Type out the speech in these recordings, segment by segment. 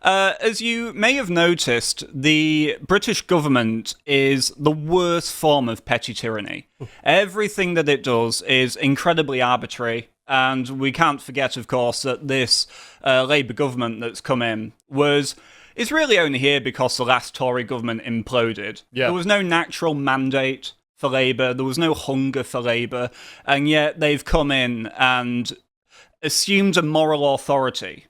As you may have noticed, the British government is the worst form of petty tyranny. Everything that it does is incredibly arbitrary, and we can't forget, of course, that this Labour government that's come in is really only here because the last Tory government imploded. Yeah. There was no natural mandate for Labour, there was no hunger for Labour, and yet they've come in and assumed a moral authority,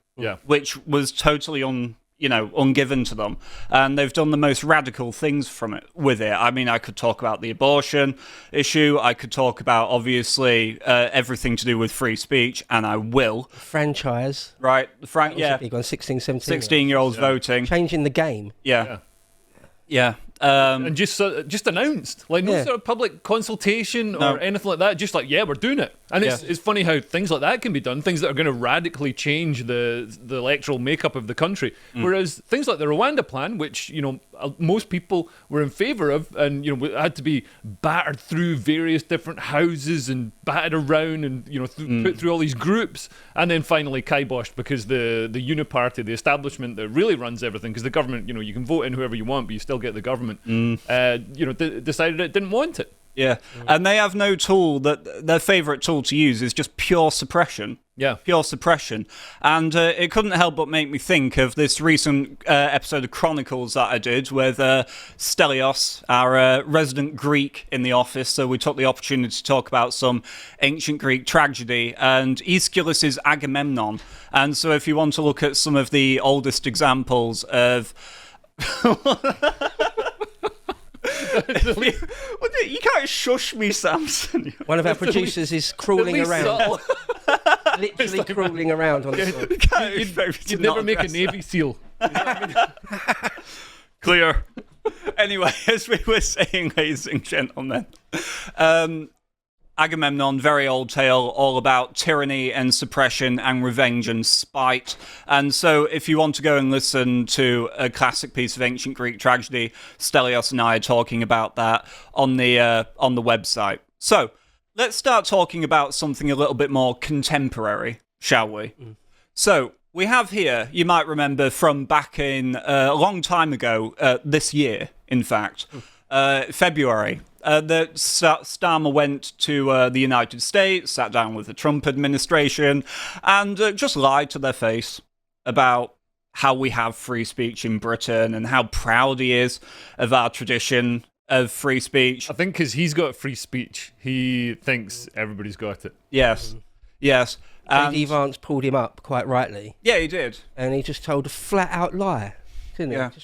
which was totally ungiven to them, and they've done the most radical things with it. I mean, I could talk about the abortion issue. I could talk about obviously everything to do with free speech, and I will. Franchise, right? Big on 16-year-olds voting, changing the game. Yeah. And just announced, like no sort of public consultation or anything like that. Just like, we're doing it. And it's funny how things like that can be done, things that are going to radically change the electoral makeup of the country. Whereas things like the Rwanda plan, which most people were in favour of, and had to be battered through various different houses and battered around, and put through all these groups, and then finally kiboshed because the uniparty, the establishment that really runs everything, because the government, you can vote in whoever you want, but you still get the government. Decided it didn't want it. Yeah, and they have no tool that their favourite tool to use is just pure suppression. Yeah, pure suppression. And it couldn't help but make me think of this recent episode of Chronicles that I did with Stelios, our resident Greek in the office. So we took the opportunity to talk about some ancient Greek tragedy and Aeschylus's Agamemnon. And so if you want to look at some of the oldest examples of... You can't shush me, Samson. One of our producers is crawling around. Literally crawling around on the floor. You'd never make a Navy SEAL. Clear. Anyway, as we were saying, ladies and gentlemen, Agamemnon, very old tale, all about tyranny and suppression and revenge and spite. And so if you want to go and listen to a classic piece of ancient Greek tragedy, Stelios and I are talking about that on the website. So let's start talking about something a little bit more contemporary, shall we? So we have here, you might remember from back in a long time ago, this year, in fact, February, that Starmer went to the United States, sat down with the Trump administration, and just lied to their face about how we have free speech in Britain and how proud he is of our tradition of free speech. I think because he's got free speech, he thinks everybody's got it. Yes. J.D. Vance pulled him up quite rightly. Yeah, he did. And he just told a flat-out lie, didn't he?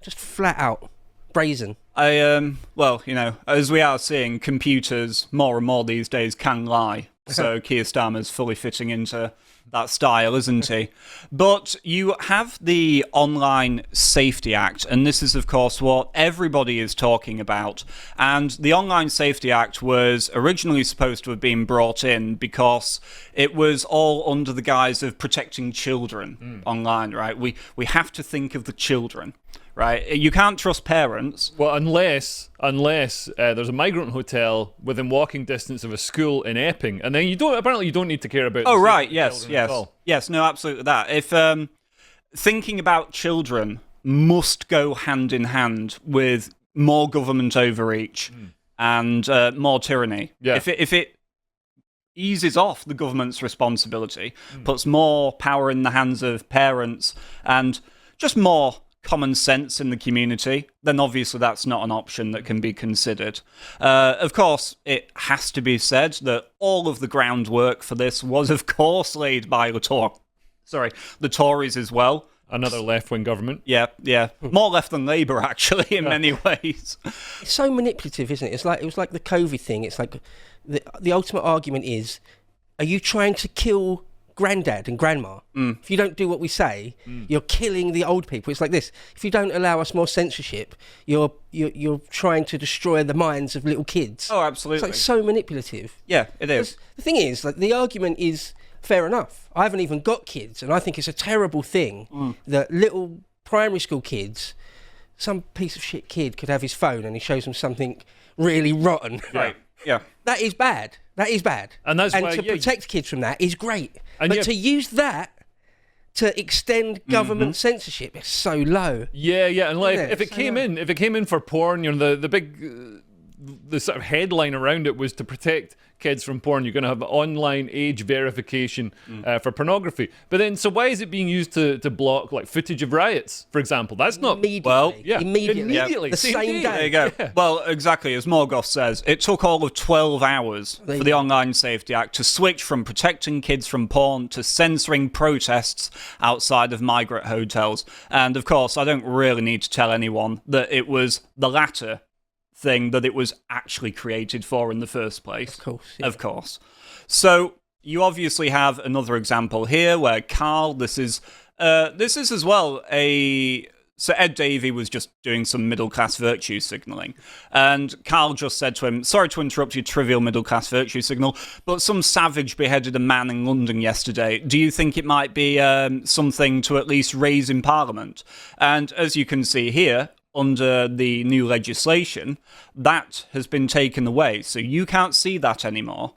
Just flat out. Brazen. Well, as we are seeing, computers more and more these days can lie. So Keir Starmer's fully fitting into that style, isn't he? But you have the Online Safety Act, and this is, of course, what everybody is talking about. And the Online Safety Act was originally supposed to have been brought in because it was all under the guise of protecting children online, right? We have to think of the children. Right, you can't trust parents. Well, unless there's a migrant hotel within walking distance of a school in Epping, and then you don't need to care about. Oh right, yes, no, absolutely that. If thinking about children must go hand in hand with more government overreach and more tyranny. Yeah. If it eases off the government's responsibility, puts more power in the hands of parents, and just more common sense in the community, then obviously that's not an option that can be considered. Of course, it has to be said that all of the groundwork for this was, of course, laid by the Tories as well. Another left-wing government. Yeah. More left than Labour, actually, in many ways. It's so manipulative, isn't it? It was like the COVID thing. It's like the ultimate argument is, are you trying to kill granddad and grandma? If you don't do what we say, you're killing the old people. It's like this: if you don't allow us more censorship, you're trying to destroy the minds of little kids. Oh, absolutely. It's like so manipulative. Yeah, it is. The thing is, like, the argument is fair enough. I haven't even got kids, and I think it's a terrible thing that little primary school kids, some piece of shit kid could have his phone and he shows them something really rotten. Right. Yeah. That is bad. And that's why, to protect kids from that is great. But to use that to extend government censorship. It's so low. Yeah, and like Yeah, if it came in for porn, the big the sort of headline around it was to protect kids from porn. You're going to have online age verification for pornography. But then, so why is it being used to block like footage of riots, for example? That's not immediately. The same day. There you go. Yeah. Well, exactly as Morgoth says, it took all of 12 hours for the Online Safety Act to switch from protecting kids from porn to censoring protests outside of migrant hotels. And of course, I don't really need to tell anyone that it was the latter thing that it was actually created for in the first place. Of course. Yeah. Of course. So you obviously have another example here where Carl, this is as well so Ed Davey was just doing some middle-class virtue signalling, and Carl just said to him, sorry to interrupt your trivial middle-class virtue signal, but some savage beheaded a man in London yesterday. Do you think it might be something to at least raise in Parliament? And as you can see here, under the new legislation, that has been taken away. So you can't see that anymore.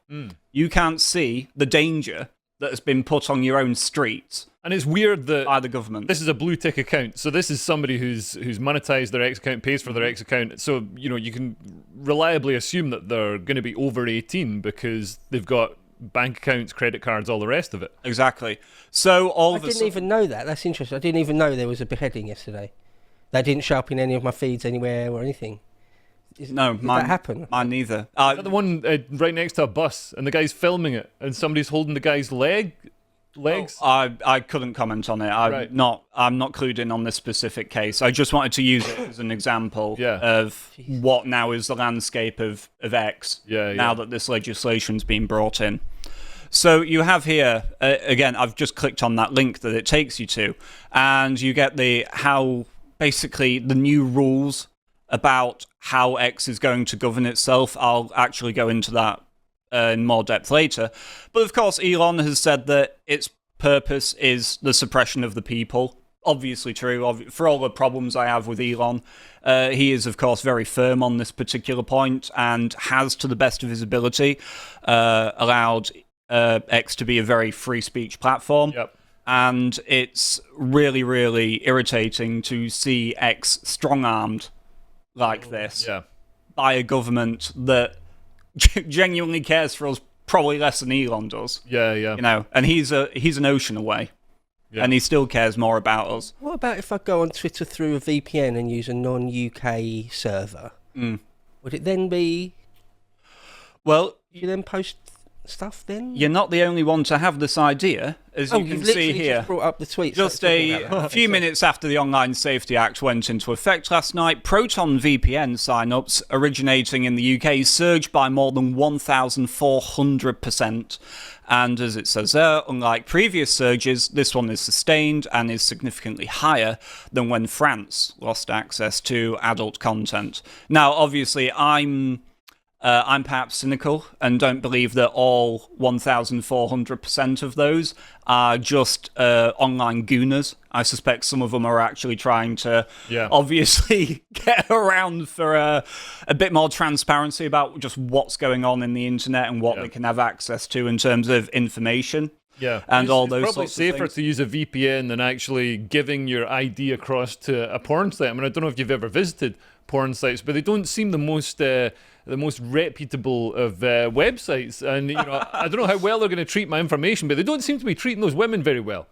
You can't see the danger that has been put on your own streets. And it's weird that by the government. This is a blue tick account. So this is somebody who's monetized their X account, pays for their X account. So, you can reliably assume that they're going to be over 18 because they've got bank accounts, credit cards, all the rest of it. Exactly. So I didn't even know that. That's interesting. I didn't even know there was a beheading yesterday. That didn't show up in any of my feeds anywhere or anything. Did that happen? Mine neither. Is that the one right next to a bus, and the guy's filming it, and somebody's holding the guy's legs? I couldn't comment on it. I'm not clued in on this specific case. I just wanted to use it as an example of what now is the landscape of X. Now that this legislation's been brought in. So you have here again. I've just clicked on that link that it takes you to, and you get basically the new rules about how X is going to govern itself. I'll actually go into that in more depth later. But of course, Elon has said that its purpose is the suppression of the people. Obviously true. For all the problems I have with Elon, he is, of course, very firm on this particular point and has, to the best of his ability, allowed X to be a very free speech platform. Yep. And it's really, really irritating to see X strong-armed like this by a government that genuinely cares for us probably less than Elon does. Yeah. And he's an ocean away, and he still cares more about us. What about if I go on Twitter through a VPN and use a non-UK server? Would it then be... Well... You then post stuff then? You're not the only one to have this idea, as you can see here. Just brought up the tweets. Just a few minutes after the Online Safety Act went into effect last night, Proton VPN sign-ups originating in the UK surged by more than 1,400%. And as it says there, unlike previous surges, this one is sustained and is significantly higher than when France lost access to adult content. Now, obviously, I'm perhaps cynical and don't believe that all 1,400% of those are just online gooners. I suspect some of them are actually trying to obviously get around for a bit more transparency about just what's going on in the internet and what they can have access to in terms of information. And all those it's probably sorts of things. safer to use a VPN than actually giving your ID across to a porn site. I mean, I don't know if you've ever visited porn sites, but they don't seem the most reputable of websites. And I don't know how well they're going to treat my information, but they don't seem to be treating those women very well.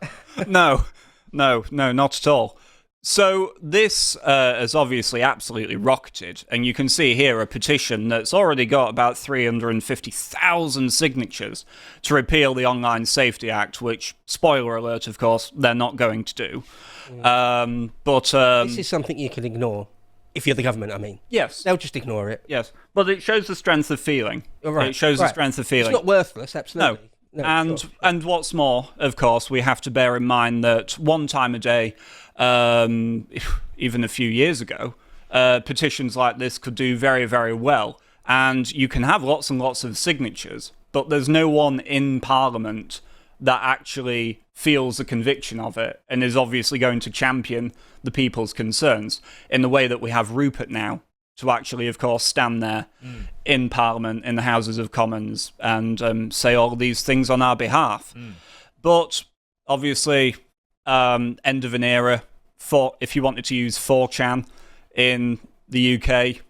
No, not at all. So this has obviously absolutely rocketed, and you can see here a petition that's already got about 350,000 signatures to repeal the Online Safety Act, which, spoiler alert, of course, they're not going to do. This is something you can ignore. If you're the government, I mean. Yes. They'll just ignore it. Yes. But it shows the strength of feeling. Right. It shows the strength of feeling. It's not worthless, absolutely. No, and what's more, of course, we have to bear in mind that one time a day, even a few years ago, petitions like this could do very, very well. And you can have lots and lots of signatures, but there's no one in Parliament that actually feels a conviction of it and is obviously going to champion the people's concerns in the way that we have Rupert now to actually, of course, stand there in Parliament, in the Houses of Commons, and say all these things on our behalf. But obviously, end of an era. For if you wanted to use 4chan in the UK,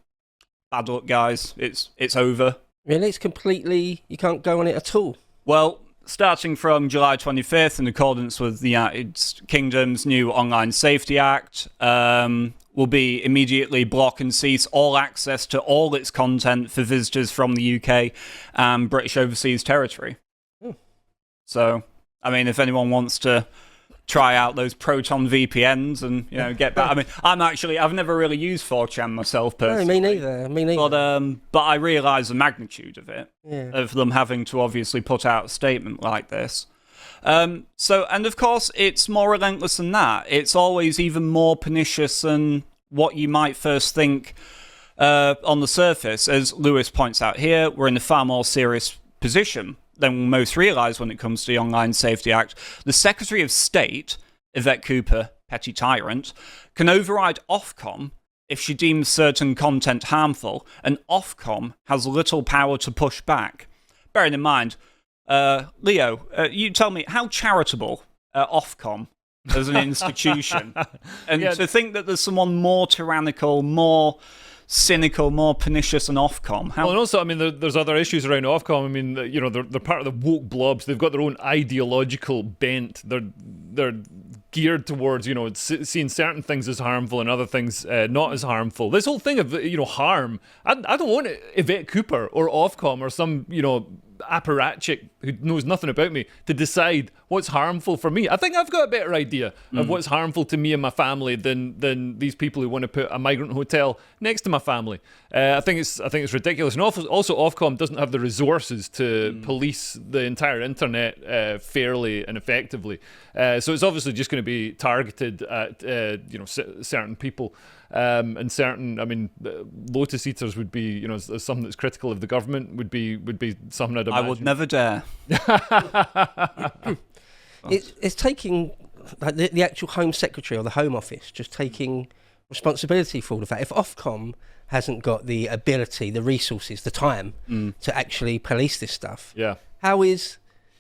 bad luck, guys. It's over. Really, it's completely. You can't go on it at all. Well, starting from July 25th, in accordance with the United Kingdom's new Online Safety Act, will be immediately block and cease all access to all its content for visitors from the UK and British overseas territory. So, I mean, if anyone wants to try out those Proton VPNs and get back. I mean, I've never really used 4chan myself personally. No, me neither. But I realise the magnitude of it, Yeah. of them having to obviously put out a statement like this. And of course, it's more relentless than that. It's always even more pernicious than what you might first think on the surface. As Lewis points out here, we're in a far more serious position than most realise when it comes to the Online Safety Act. The Secretary of State, Yvette Cooper, petty tyrant, can override Ofcom if she deems certain content harmful, and Ofcom has little power to push back. Bearing in mind, Leo, you tell me, how charitable Ofcom as an institution? And to think that there's someone more tyrannical, more cynical, more pernicious than Ofcom. Well, and also, I mean, there's other issues around Ofcom. I mean, they're part of the woke blobs. They've got their own ideological bent. They're geared towards, seeing certain things as harmful and other things not as harmful. This whole thing of, harm, I don't want Yvette Cooper or Ofcom or some, apparatchik who knows nothing about me to decide what's harmful for me. I think I've got a better idea of what's harmful to me and my family than these people who want to put a migrant hotel next to my family. I think it's ridiculous. And also Ofcom doesn't have the resources to police the entire internet fairly and effectively. So it's obviously just going to be targeted at certain people. And certain, I mean, Lotus eaters would be, as someone that's critical of the government, would be something I'd imagine. I would never dare. It's taking the actual Home Secretary or the Home Office just taking responsibility for all of that. If Ofcom hasn't got the ability, the resources, the time to actually police this stuff, how is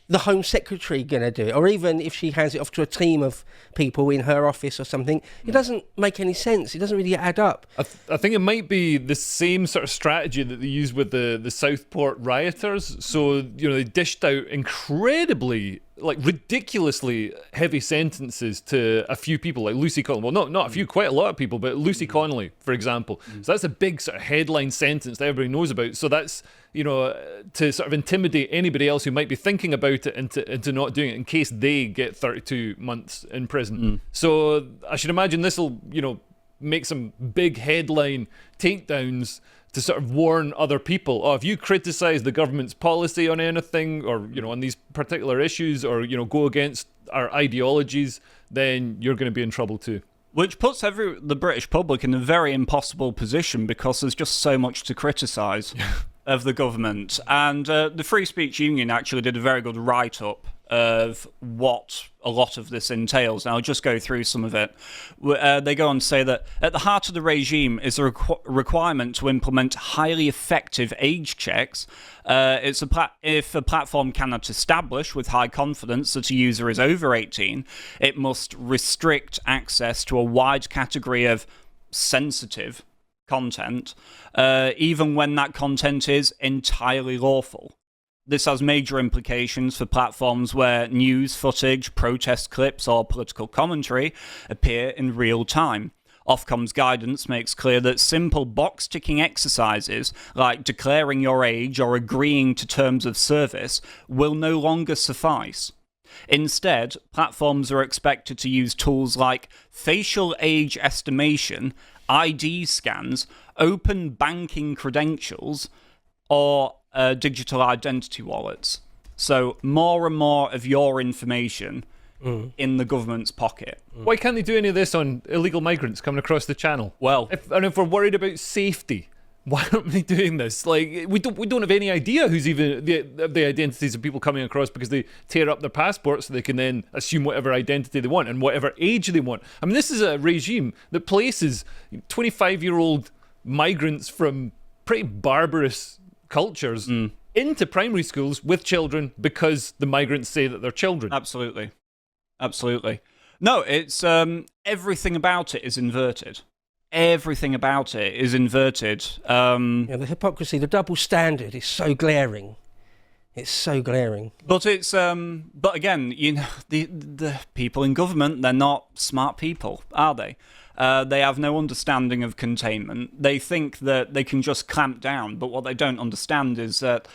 the Home Secretary going to do it? Or even if she hands it off to a team of people in her office or something, it doesn't make any sense. It doesn't really add up. I think it might be the same sort of strategy that they used with the Southport rioters. So, they dished out incredibly, ridiculously heavy sentences to a few people, like Lucy Connolly. Well, not a few, quite a lot of people, but Lucy Connolly, for example. So that's a big sort of headline sentence that everybody knows about. So that's, to sort of intimidate anybody else who might be thinking about it into not doing it in case they get 32 months in prison. So I should imagine this will, make some big headline takedowns to sort of warn other people, if you criticise the government's policy on anything, or on these particular issues, or go against our ideologies, then you're going to be in trouble too. Which puts the British public in a very impossible position because there's just so much to criticise of the government. And the Free Speech Union actually did a very good write-up of what a lot of this entails. And I'll just go through some of it. They go on to say that at the heart of the regime is a requirement to implement highly effective age checks. If a platform cannot establish with high confidence that a user is over 18, it must restrict access to a wide category of sensitive content, even when that content is entirely lawful. This has major implications for platforms where news footage, protest clips, or political commentary appear in real time. Ofcom's guidance makes clear that simple box-ticking exercises, like declaring your age or agreeing to terms of service, will no longer suffice. Instead, platforms are expected to use tools like facial age estimation, ID scans, open banking credentials, or digital identity wallets. So more and more of your information in the government's pocket. Why can't they do any of this on illegal migrants coming across the channel? Well, if we're worried about safety, why aren't they doing this? We don't have any idea who's even the identities of people coming across, because they tear up their passports so they can then assume whatever identity they want and whatever age they want. I mean, this is a regime that places 25-year-old migrants from pretty barbarous cultures into primary schools with children because the migrants say that they're children. Absolutely. No, it's everything about it is inverted. Everything about it is inverted. The hypocrisy, the double standard is so glaring. It's so glaring. But it's but again, the people in government, they're not smart people, are they? They have no understanding of containment. They think that they can just clamp down, but what they don't understand is that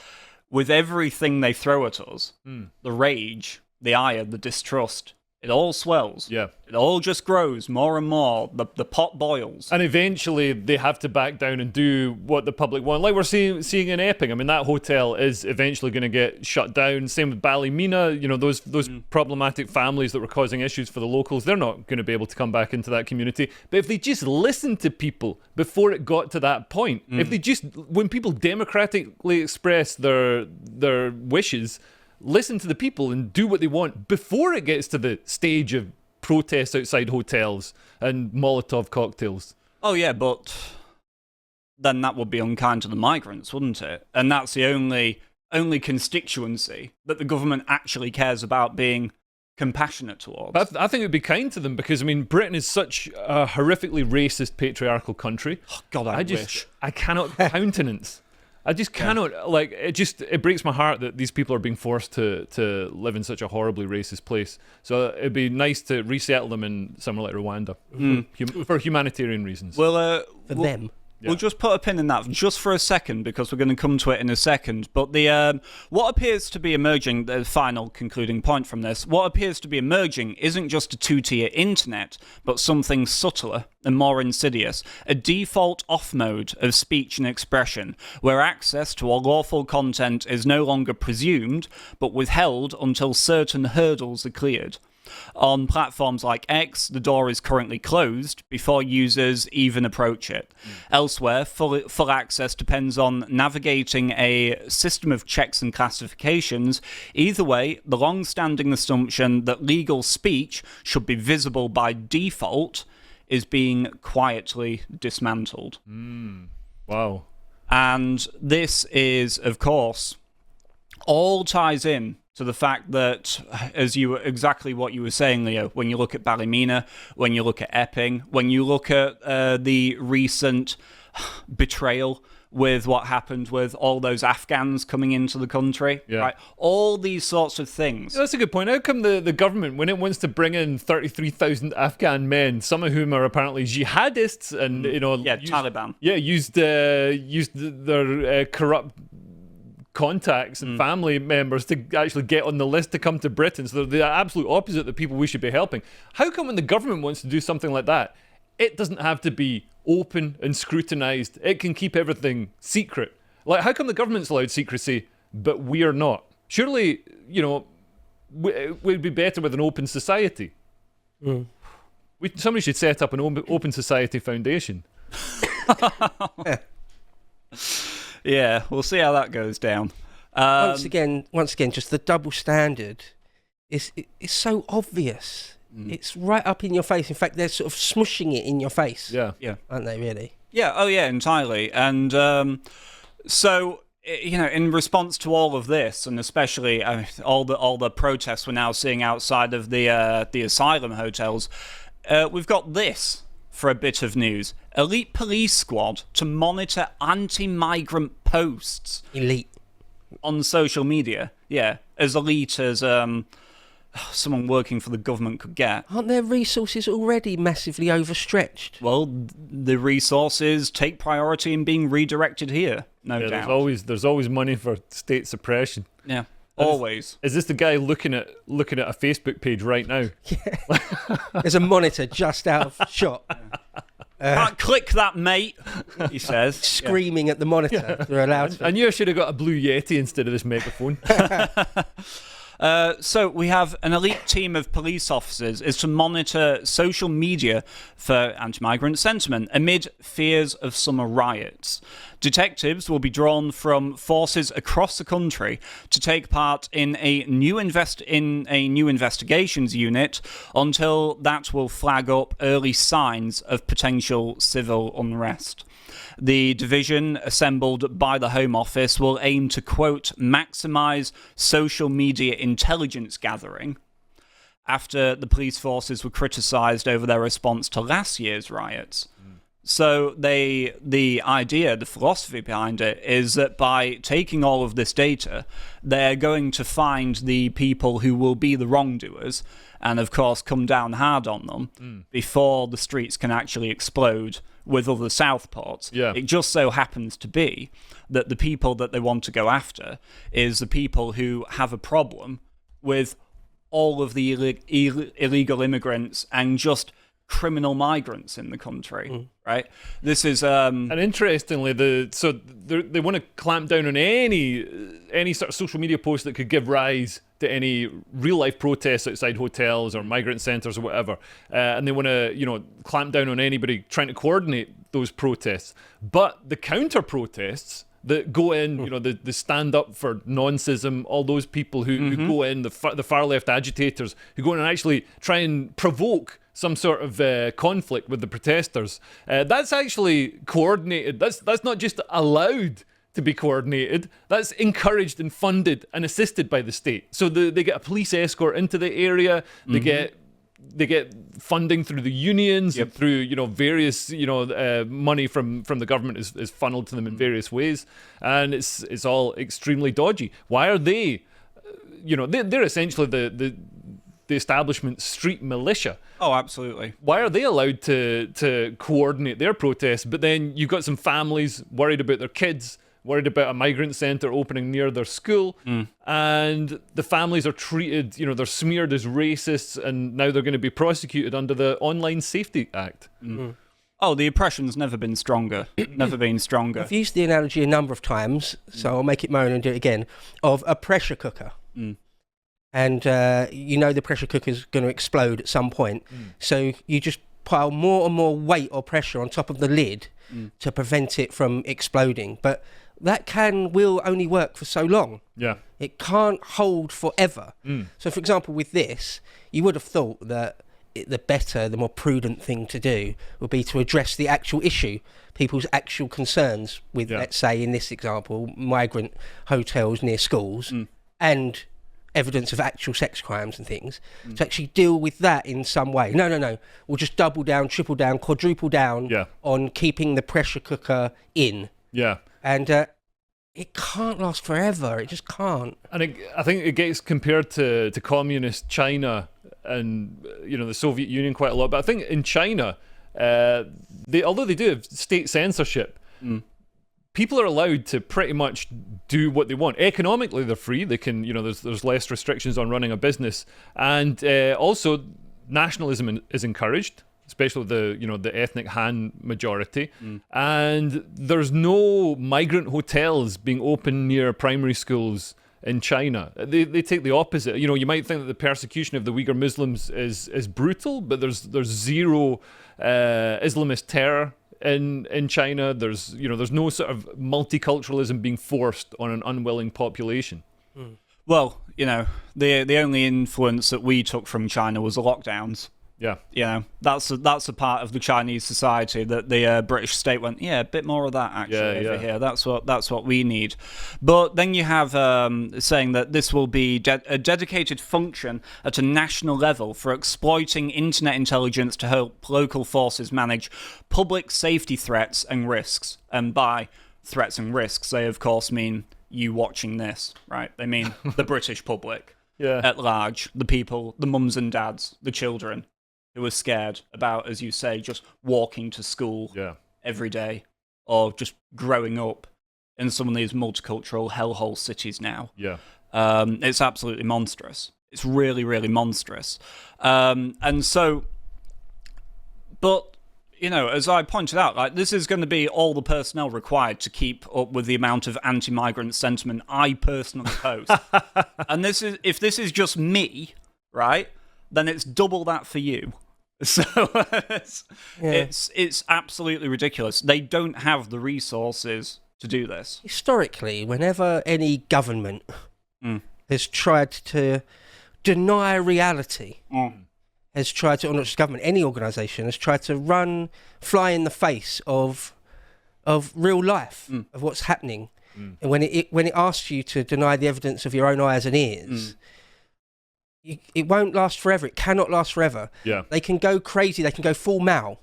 with everything they throw at us, the rage, the ire, the distrust, it all swells. Yeah. It all just grows more and more. The pot boils. And eventually they have to back down and do what the public want. Like we're seeing in Epping. I mean, that hotel is eventually going to get shut down. Same with Ballymena. Those problematic families that were causing issues for the locals, they're not going to be able to come back into that community. But if they just listened to people before it got to that point, when people democratically express their wishes, listen to the people and do what they want before it gets to the stage of protests outside hotels and Molotov cocktails. Oh yeah, but then that would be unkind to the migrants, wouldn't it? And that's the only constituency that the government actually cares about being compassionate towards. But I think it would be kind to them because, I mean, Britain is such a horrifically racist, patriarchal country. Oh, God, I wish. I cannot countenance. I just cannot, it breaks my heart that these people are being forced to live in such a horribly racist place. So it'd be nice to resettle them in somewhere like Rwanda for humanitarian reasons. Well, For them. We'll just put a pin in that just for a second because we're going to come to it in a second. But the what appears to be emerging, the final concluding point from this, what appears to be emerging isn't just a two-tier internet, but something subtler and more insidious, a default off mode of speech and expression, where access to all lawful content is no longer presumed, but withheld until certain hurdles are cleared. On platforms like X, the door is currently closed before users even approach it. Elsewhere, full access depends on navigating a system of checks and classifications. Either way, the long-standing assumption that legal speech should be visible by default is being quietly dismantled. Wow. And this is, of course, all ties in to the fact that, exactly what you were saying, Leo, when you look at Ballymena, when you look at Epping, when you look at the recent betrayal with what happened with all those Afghans coming into the country, right? All these sorts of things. That's a good point. How come the government, when it wants to bring in 33,000 Afghan men, some of whom are apparently jihadists and, Taliban. Used their corrupt contacts and family members to actually get on the list to come to Britain. So they're the absolute opposite of the people we should be helping. How come when the government wants to do something like that, it doesn't have to be open and scrutinised? It can keep everything secret. Like, how come the government's allowed secrecy, but we're not? Surely, we'd be better with an open society. Somebody should set up an open society foundation. Yeah, we'll see how that goes down. Once again, just the double standard is so obvious. It's right up in your face. In fact, they're sort of smushing it in your face. Yeah. Aren't they, really? Yeah, oh yeah, entirely. And so, in response to all of this, and especially all the protests we're now seeing outside of the asylum hotels, we've got this for a bit of news. Elite police squad to monitor anti-migrant posts. Elite. On social media. Yeah, as elite as someone working for the government could get. Aren't their resources already massively overstretched? Well, the resources take priority in being redirected here, no doubt. There's always money for state suppression. Yeah. Always. Is this the guy looking at a Facebook page right now? Yeah. There's a monitor just out of shot. Can't click that, mate, he says. Screaming at the monitor. They're allowed to. I knew I should have got a Blue Yeti instead of this megaphone. So we have an elite team of police officers is to monitor social media for anti-migrant sentiment amid fears of summer riots. Detectives will be drawn from forces across the country to take part in a new investigations unit until that will flag up early signs of potential civil unrest. The division assembled by the Home Office will aim to, quote, maximise social media intelligence gathering after the police forces were criticised over their response to last year's riots. So the idea, the philosophy behind it is that by taking all of this data, they're going to find the people who will be the wrongdoers and, of course, come down hard on them before the streets can actually explode with other Southports. Yeah. It just so happens to be that the people that they want to go after is the people who have a problem with all of the illegal immigrants and just criminal migrants in the country, right? This is and interestingly, they want to clamp down on any sort of social media post that could give rise to any real life protests outside hotels or migrant centres or whatever, and they want to clamp down on anybody trying to coordinate those protests. But the counter protests that go in, the stand up for noncism, all those people who go in, the far left agitators who go in and actually try and provoke some sort of conflict with the protesters. That's actually coordinated. That's not just allowed to be coordinated. That's encouraged and funded and assisted by the state. So they get a police escort into the area. They get funding through the unions, and through various money from the government is funneled to them in various ways, and it's all extremely dodgy. Why are they? They're essentially the establishment street militia. Oh, absolutely. Why are they allowed to coordinate their protests? But then you've got some families worried about their kids, worried about a migrant centre opening near their school, and the families are treated, they're smeared as racists, and now they're going to be prosecuted under the Online Safety Act. Oh, the oppression's never been stronger. Never been stronger. I've used the analogy a number of times, so I'll make it my own and do it again, of a pressure cooker. And the pressure cooker's going to explode at some point. So you just pile more and more weight or pressure on top of the lid to prevent it from exploding. But that will only work for so long. Yeah. It can't hold forever. So, for example, with this, you would have thought that the more prudent thing to do would be to address the actual issue, people's actual concerns with, let's say, in this example, migrant hotels near schools and evidence of actual sex crimes and things, to actually deal with that in some way. No. We'll just double down, triple down, quadruple down on keeping the pressure cooker in. Yeah. And it can't last forever. It just can't. And I think it gets compared to communist China and the Soviet Union quite a lot. But I think in China, although they do have state censorship, people are allowed to pretty much do what they want. Economically, they're free. They can, there's less restrictions on running a business, and also nationalism is encouraged, especially the ethnic Han majority. And there's no migrant hotels being opened near primary schools in China. They take the opposite. You might think that the persecution of the Uyghur Muslims is brutal, but there's zero Islamist terror in China. There's no sort of multiculturalism being forced on an unwilling population. Well, the only influence that we took from China was the lockdowns. Yeah. That's a part of the Chinese society that the British state went, a bit more of that actually over here. That's what we need. But then you have saying that this will be a dedicated function at a national level for exploiting internet intelligence to help local forces manage public safety threats and risks. And by threats and risks, they of course mean you watching this, right? They mean the British public at large, the people, the mums and dads, the children, who are scared about, as you say, just walking to school every day, or just growing up in some of these multicultural hellhole cities now. It's absolutely monstrous. It's really, really monstrous. And so, but, as I pointed out, this is going to be all the personnel required to keep up with the amount of anti-migrant sentiment I personally post. And if this is just me, right, then it's double that for you. So it's absolutely ridiculous. They don't have the resources to do this. Historically, whenever any government has tried to deny reality, has tried to, or not just government, any organisation has tried to fly in the face of real life, of what's happening, and when it asks you to deny the evidence of your own eyes and ears, it won't last forever. It cannot last forever. Yeah. They can go crazy. They can go full Mao.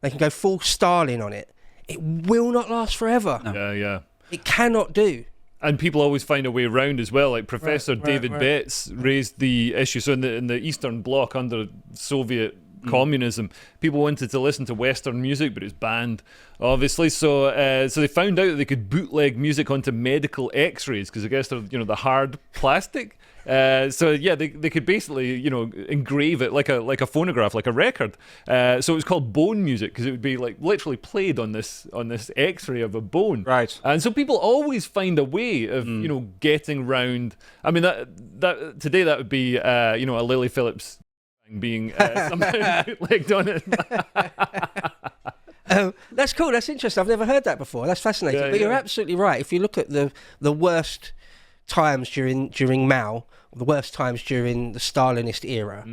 They can go full Stalin on it. It will not last forever. No. Yeah. It cannot do. And people always find a way around as well. Like Professor David Betts raised the issue. So in the Eastern Bloc under Soviet communism, people wanted to listen to Western music, but it was banned, obviously. So so they found out that they could bootleg music onto medical X-rays because I guess they're the hard plastic. So yeah, they could basically engrave it like a phonograph, like a record. So it was called bone music because it would be like literally played on this X-ray of a bone. Right. And so people always find a way of getting round. I mean that today that would be a Lily Phillips being somehow bootlegged on it. That's cool. That's interesting. I've never heard that before. That's fascinating. But you're absolutely right. If you look at the worst times during Mao, the worst times during the Stalinist era,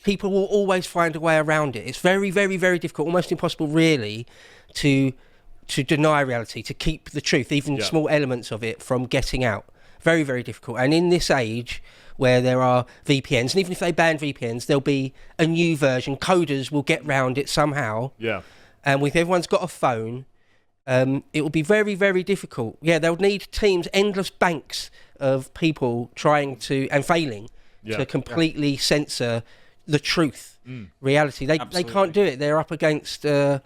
people will always find a way around it. It's very, very, very difficult, almost impossible, really, to deny reality, to keep the truth, even small elements of it, from getting out. Very, very difficult. And in this age where there are VPNs, and even if they ban VPNs, there'll be a new version. Coders will get round it somehow. Yeah. And if everyone's got a phone, it will be very, very difficult. Yeah, they'll need teams, endless banks of people trying to, and failing, to completely censor the truth, reality. They can't do it. They're up against a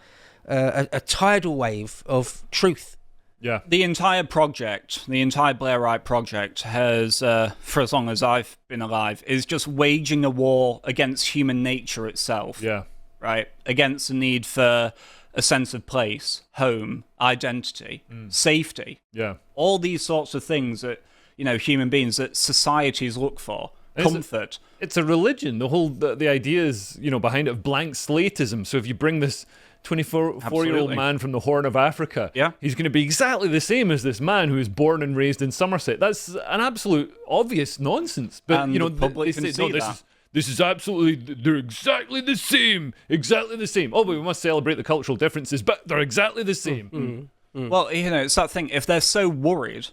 tidal wave of truth. Yeah. The entire project, the entire Blairite project has, for as long as I've been alive, is just waging a war against human nature itself. Yeah. Right? Against the need for a sense of place, home, identity, safety. Yeah. All these sorts of things that, human beings, that societies look for. Comfort. It's a religion. The whole the idea is, behind it, of blank slatism. So if you bring this 24-year-old man from the Horn of Africa, he's going to be exactly the same as this man who was born and raised in Somerset. That's an absolute obvious nonsense. But the public can see that. This is absolutely, they're exactly the same. Exactly the same. Oh, but we must celebrate the cultural differences, but they're exactly the same. Well, it's that thing. If they're so worried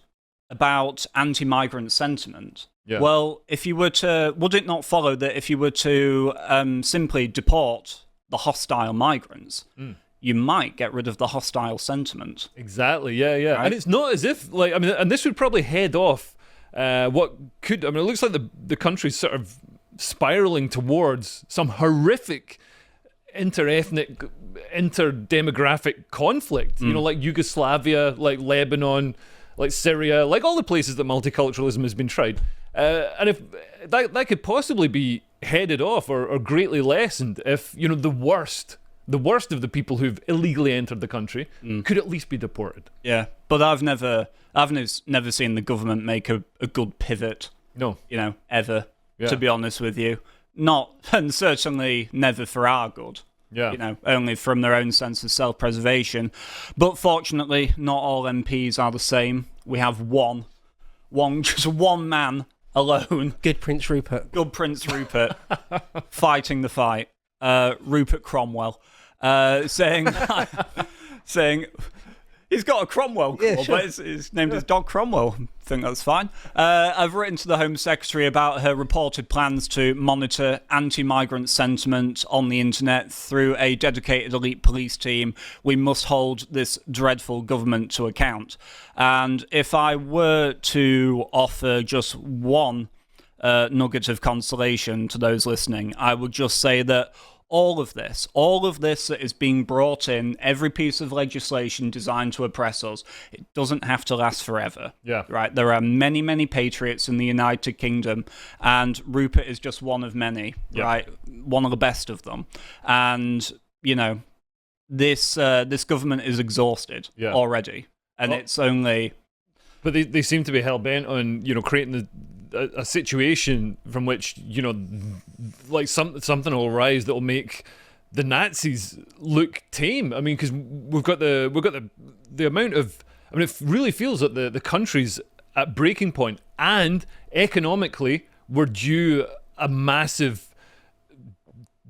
about anti-migrant sentiment, well, if you were to, would it not follow that if you were to simply deport the hostile migrants, you might get rid of the hostile sentiment? Exactly, yeah. Right? And it's not as if, and this would probably head off what could, it looks like the country's sort of spiraling towards some horrific inter-ethnic, inter-demographic conflict, like Yugoslavia, like Lebanon, like Syria, like all the places that multiculturalism has been tried. And if that could possibly be headed off or greatly lessened if, the worst of the people who've illegally entered the country could at least be deported. Yeah, but I've never seen the government make a good pivot. No. Ever. Yeah. To be honest with you, not, and certainly never for our good. Yeah. Only from their own sense of self-preservation. But fortunately, not all MPs are the same. We have just one man alone. Good Prince Rupert. Fighting the fight. Rupert Cromwell, saying he's got a Cromwell call, but it's named his dog Cromwell. I think that's fine. I've written to the Home Secretary about her reported plans to monitor anti-migrant sentiment on the internet through a dedicated elite police team. We must hold this dreadful government to account. And if I were to offer just one nugget of consolation to those listening, I would just say that all of this that is being brought in, every piece of legislation designed to oppress us, it doesn't have to last forever. Yeah. Right? There are many, many patriots in the United Kingdom, and Rupert is just one of many, right? One of the best of them. And, this government is exhausted already. And it's only... But they seem to be hell-bent on, creating a situation from which something will arise that will make the Nazis look tame. I mean, because we've got the amount of, it really feels that the country's at breaking point, and economically we're due a massive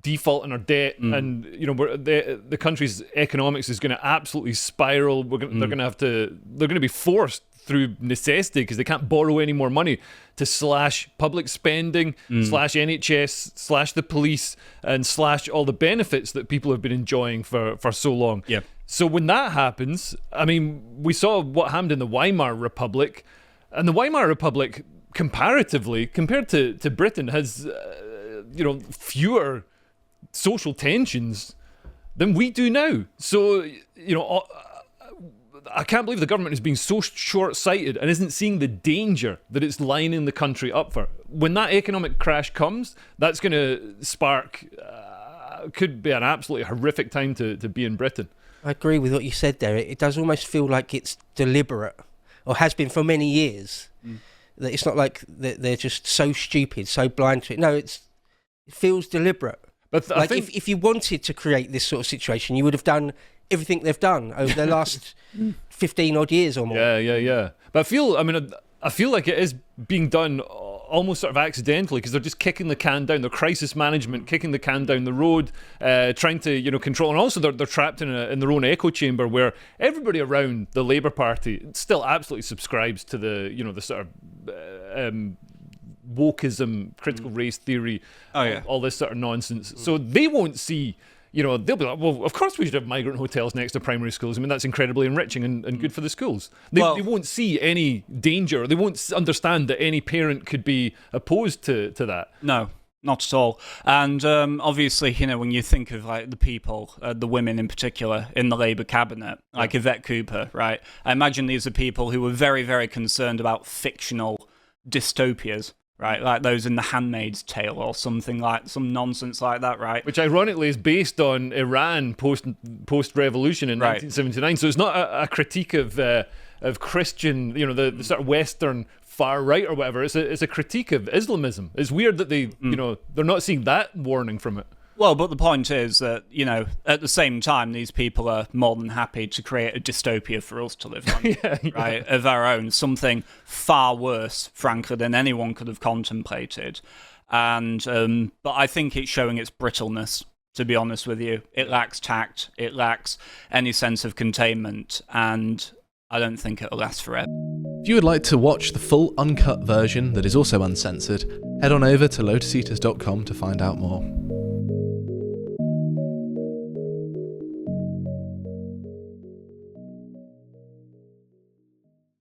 default in our debt, and the country's economics is going to absolutely spiral. They're going to be forced through necessity because they can't borrow any more money to slash public spending, slash NHS, slash the police, and slash all the benefits that people have been enjoying for so long. Yeah. So when that happens, I mean, we saw what happened in the Weimar Republic, and the Weimar Republic, comparatively, compared to Britain, has fewer social tensions than we do now. So, I can't believe the government is being so short-sighted and isn't seeing the danger that it's lining the country up for. When that economic crash comes, that's going to spark, could be an absolutely horrific time to be in Britain. I agree with what you said there. It does almost feel like it's deliberate, or has been for many years. That it's not like they're just so stupid, so blind to it. No, it feels deliberate. But like if you wanted to create this sort of situation, you would have done everything they've done over the last 15 odd years or more. Yeah. But I feel like it is being done almost sort of accidentally because they're just kicking the can down. Their crisis management, kicking the can down the road, trying to control. And also they're trapped in their own echo chamber where everybody around the Labour Party still absolutely subscribes to the sort of wokeism, critical race theory, all this sort of nonsense. So they won't see. They'll be like, well, of course we should have migrant hotels next to primary schools. I mean, that's incredibly enriching and good for the schools. They won't see any danger. They won't understand that any parent could be opposed to that. No, not at all. And obviously, when you think of like the people, the women in particular, in the Labour cabinet, like Yvette Cooper, right? I imagine these are people who were very, very concerned about fictional dystopias. Right, like those in The Handmaid's Tale or something like some nonsense like that, right? Which ironically is based on Iran post-revolution in 1979. So it's not a critique of Christian, the sort of Western far right or whatever. It's a critique of Islamism. It's weird that they, they're not seeing that warning from it. Well, but the point is that, at the same time, these people are more than happy to create a dystopia for us to live on, right? Of our own, something far worse, frankly, than anyone could have contemplated. And but I think it's showing its brittleness, to be honest with you. It lacks tact, it lacks any sense of containment, and I don't think it'll last forever. If you would like to watch the full uncut version that is also uncensored, head on over to lotuseaters.com to find out more.